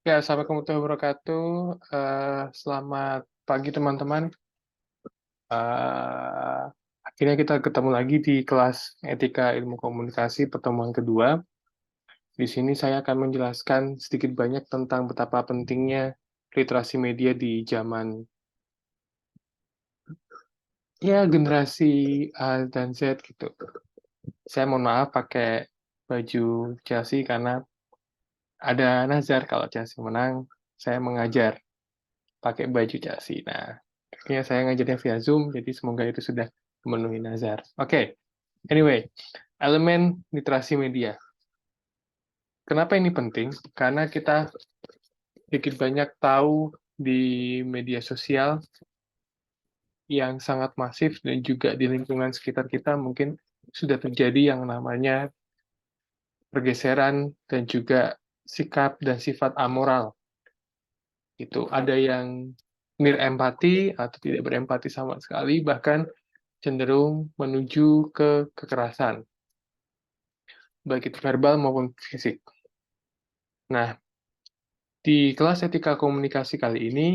Ya, assalamualaikum warahmatullahi wabarakatuh. Selamat pagi teman-teman. Eh, Akhirnya kita ketemu lagi di kelas Etika Ilmu Komunikasi pertemuan kedua. Di sini saya akan menjelaskan sedikit banyak tentang betapa pentingnya literasi media di zaman generasi A dan Z gitu. Saya mohon maaf pakai baju Chelsea karena ada nazar kalau Chelsea menang, saya mengajar pakai baju Chelsea. Nah, akhirnya saya ngajarnya via Zoom, jadi semoga itu sudah memenuhi nazar. Oke, anyway, elemen literasi media. Kenapa ini penting? Karena kita sedikit banyak tahu di media sosial yang sangat masif dan juga di lingkungan sekitar kita mungkin sudah terjadi yang namanya pergeseran dan juga sikap dan sifat amoral. Itu ada yang nirempati atau tidak berempati sama sekali, bahkan cenderung menuju ke kekerasan, baik itu verbal maupun fisik. Nah, di kelas etika komunikasi kali ini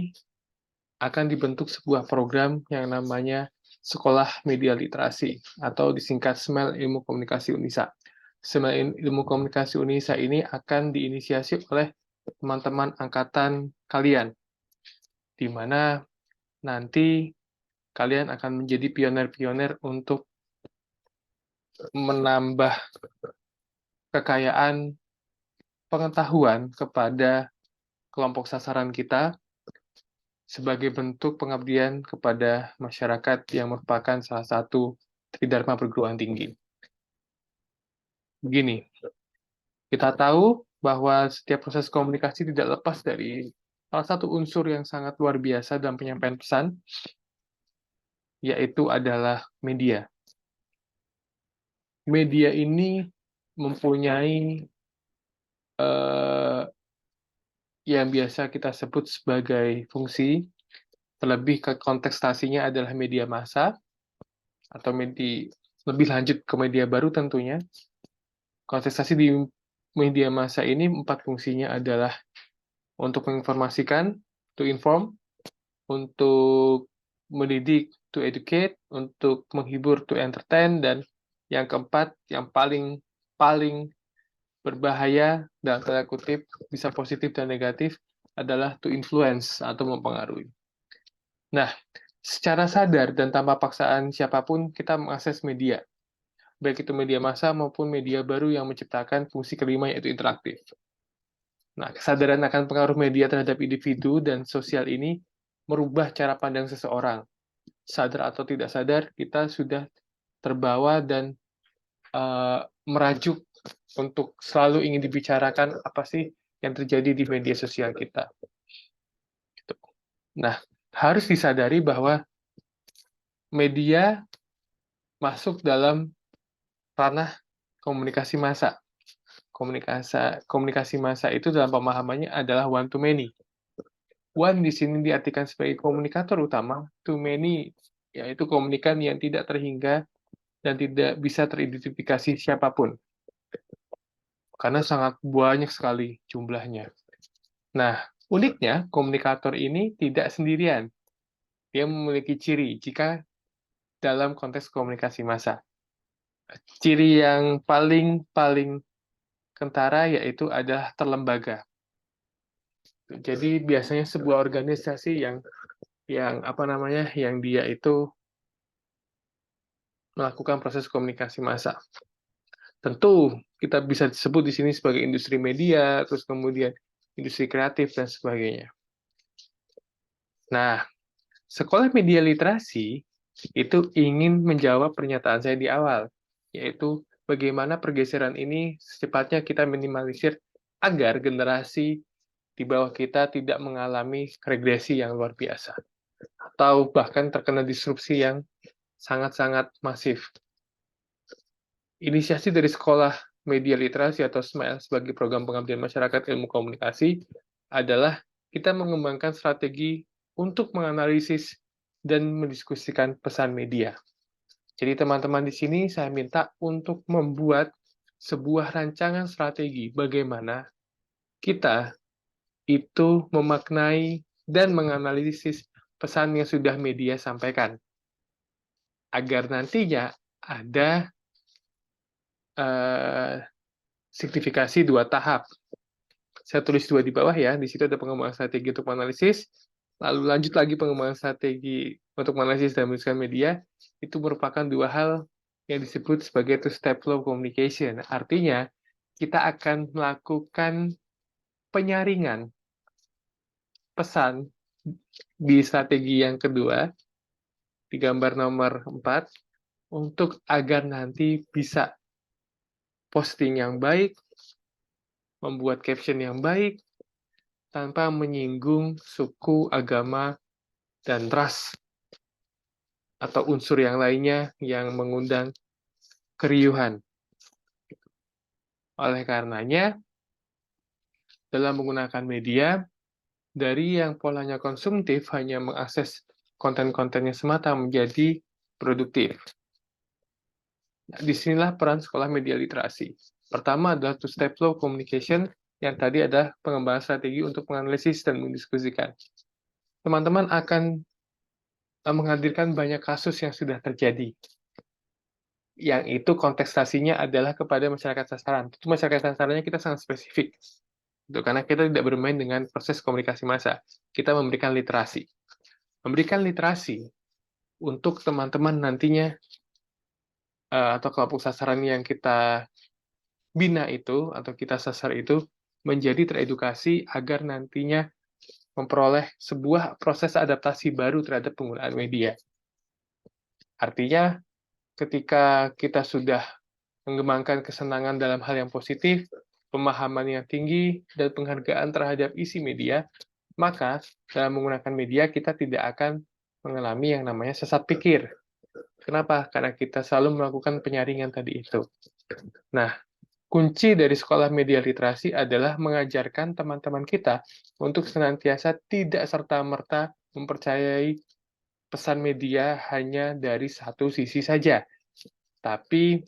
akan dibentuk sebuah program yang namanya Sekolah Media Literasi, atau disingkat SMEL Ilmu Komunikasi Unisa. SMEL Ilmu Komunikasi Unisa ini akan diinisiasi oleh teman-teman angkatan kalian, di mana nanti kalian akan menjadi pioner-pioner untuk menambah kekayaan pengetahuan kepada kelompok sasaran kita sebagai bentuk pengabdian kepada masyarakat yang merupakan salah satu tridharma perguruan tinggi. Begini, kita tahu bahwa setiap proses komunikasi tidak lepas dari salah satu unsur yang sangat luar biasa dalam penyampaian pesan, yaitu adalah media. Media ini mempunyai yang biasa kita sebut sebagai fungsi, terlebih ke kontekstasinya adalah media massa, atau lebih lanjut ke media baru tentunya. Kontestasi di media massa ini 4 fungsinya adalah untuk menginformasikan, to inform, untuk mendidik, to educate, untuk menghibur, to entertain, dan yang keempat, yang paling berbahaya, dalam tanda kutip, bisa positif dan negatif, adalah to influence, atau mempengaruhi. Nah, secara sadar dan tanpa paksaan siapapun, kita mengakses media, baik itu media massa maupun media baru yang menciptakan fungsi kelima, yaitu interaktif. Nah, kesadaran akan pengaruh media terhadap individu dan sosial ini merubah cara pandang seseorang. Sadar atau tidak sadar, kita sudah terbawa dan merajuk untuk selalu ingin dibicarakan apa sih yang terjadi di media sosial kita. Gitu. Nah, harus disadari bahwa media masuk dalam ranah komunikasi massa. Komunikasi massa itu dalam pemahamannya adalah one to many. One di sini diartikan sebagai komunikator utama, to many yaitu komunikan yang tidak terhingga dan tidak bisa teridentifikasi siapapun. Karena sangat banyak sekali jumlahnya. Nah, uniknya komunikator ini tidak sendirian. Dia memiliki ciri jika dalam konteks komunikasi massa. Ciri yang paling kentara yaitu adalah terlembaga. Jadi biasanya sebuah organisasi yang dia itu melakukan proses komunikasi massa. Tentu kita bisa disebut di sini sebagai industri media, terus kemudian industri kreatif dan sebagainya. Nah, sekolah media literasi itu ingin menjawab pernyataan saya di awal, yaitu bagaimana pergeseran ini secepatnya kita minimalisir agar generasi di bawah kita tidak mengalami regresi yang luar biasa, atau bahkan terkena disrupsi yang sangat-sangat masif. Inisiasi dari Sekolah Media Literasi atau SMEL sebagai program pengabdian masyarakat ilmu komunikasi adalah kita mengembangkan strategi untuk menganalisis dan mendiskusikan pesan media. Jadi teman-teman di sini saya minta untuk membuat sebuah rancangan strategi bagaimana kita itu memaknai dan menganalisis pesan yang sudah media sampaikan, agar nantinya ada signifikasi 2 tahap. Saya tulis 2 di bawah ya, di situ ada pengembangan strategi untuk menganalisis, lalu lanjut lagi pengembangan strategi untuk menganalisis dan menuliskan media, itu merupakan 2 hal yang disebut sebagai two-step flow communication. Artinya, kita akan melakukan penyaringan pesan di strategi yang kedua, di gambar nomor 4, untuk agar nanti bisa posting yang baik, membuat caption yang baik, tanpa menyinggung suku, agama, dan ras, atau unsur yang lainnya yang mengundang keriuhan. Oleh karenanya, dalam menggunakan media, dari yang polanya konsumtif hanya mengakses konten-kontennya semata menjadi produktif. Nah, disinilah peran sekolah media literasi. Pertama adalah two-step flow communication, yang tadi ada pengembangan strategi untuk menganalisis dan mendiskusikan. Teman-teman akan menghadirkan banyak kasus yang sudah terjadi, yang itu kontestasinya adalah kepada masyarakat sasaran. Itu masyarakat sasarannya kita sangat spesifik, karena kita tidak bermain dengan proses komunikasi massa. Kita memberikan literasi. Memberikan literasi untuk teman-teman nantinya, atau kelompok sasaran yang kita bina itu, atau kita sasar itu, menjadi teredukasi agar nantinya memperoleh sebuah proses adaptasi baru terhadap penggunaan media. Artinya, ketika kita sudah mengembangkan kesenangan dalam hal yang positif, pemahaman yang tinggi, dan penghargaan terhadap isi media, maka dalam menggunakan media kita tidak akan mengalami yang namanya sesat pikir. Kenapa? Karena kita selalu melakukan penyaringan tadi itu. Nah, kunci dari sekolah media literasi adalah mengajarkan teman-teman kita untuk senantiasa tidak serta-merta mempercayai pesan media hanya dari satu sisi saja, tapi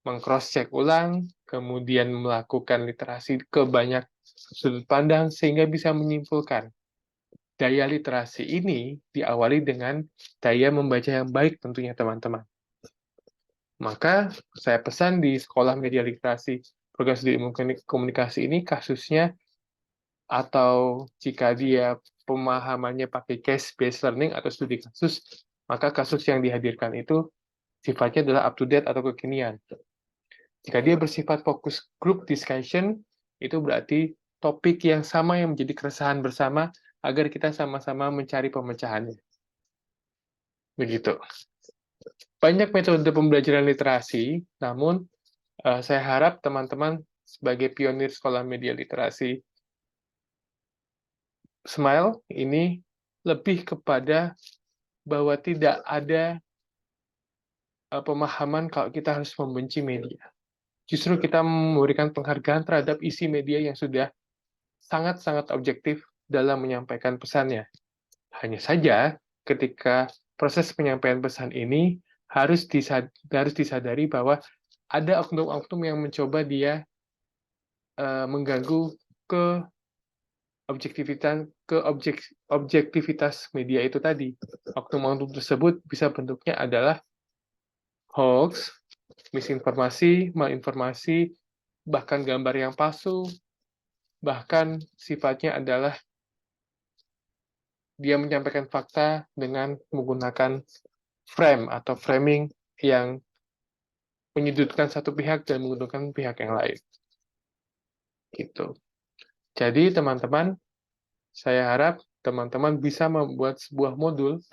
meng-cross-check ulang, kemudian melakukan literasi ke banyak sudut pandang, sehingga bisa menyimpulkan. Daya literasi ini diawali dengan daya membaca yang baik tentunya teman-teman. Maka saya pesan di sekolah media literasi program studi ilmu komunikasi ini kasusnya, atau jika dia pemahamannya pakai case-based learning atau studi kasus, maka kasus yang dihadirkan itu sifatnya adalah up-to-date atau kekinian. Jika dia bersifat fokus group discussion, itu berarti topik yang sama yang menjadi keresahan bersama agar kita sama-sama mencari pemecahannya. Begitu. Banyak metode pembelajaran literasi, namun saya harap teman-teman sebagai pionir sekolah media literasi Smile ini lebih kepada bahwa tidak ada pemahaman kalau kita harus membenci media. Justru kita memberikan penghargaan terhadap isi media yang sudah sangat-sangat objektif dalam menyampaikan pesannya. Hanya saja, ketika proses penyampaian pesan ini harus disadari bahwa ada oknum-oknum yang mencoba dia mengganggu ke objektivitas media itu tadi. Oknum-oknum tersebut bisa bentuknya adalah hoax, misinformasi, malinformasi, bahkan gambar yang palsu, bahkan sifatnya adalah dia menyampaikan fakta dengan menggunakan frame atau framing yang menyudutkan satu pihak dan menguntungkan pihak yang lain. Gitu. Jadi teman-teman, saya harap teman-teman bisa membuat sebuah modul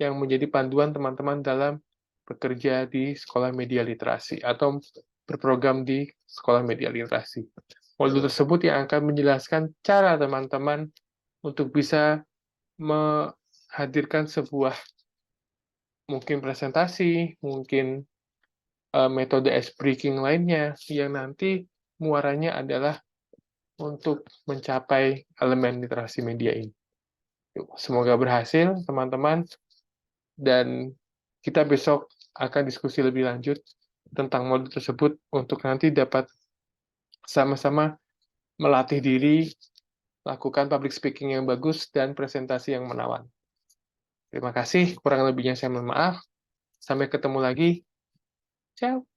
yang menjadi panduan teman-teman dalam bekerja di sekolah media literasi atau berprogram di sekolah media literasi. Modul tersebut yang akan menjelaskan cara teman-teman untuk bisa menghadirkan sebuah mungkin presentasi, mungkin metode ice breaking lainnya yang nanti muaranya adalah untuk mencapai elemen literasi media ini. Semoga berhasil, teman-teman, dan kita besok akan diskusi lebih lanjut tentang modul tersebut untuk nanti dapat sama-sama melatih diri, lakukan public speaking yang bagus, dan presentasi yang menawan. Terima kasih, kurang lebihnya saya mohon maaf. Sampai ketemu lagi. Ciao.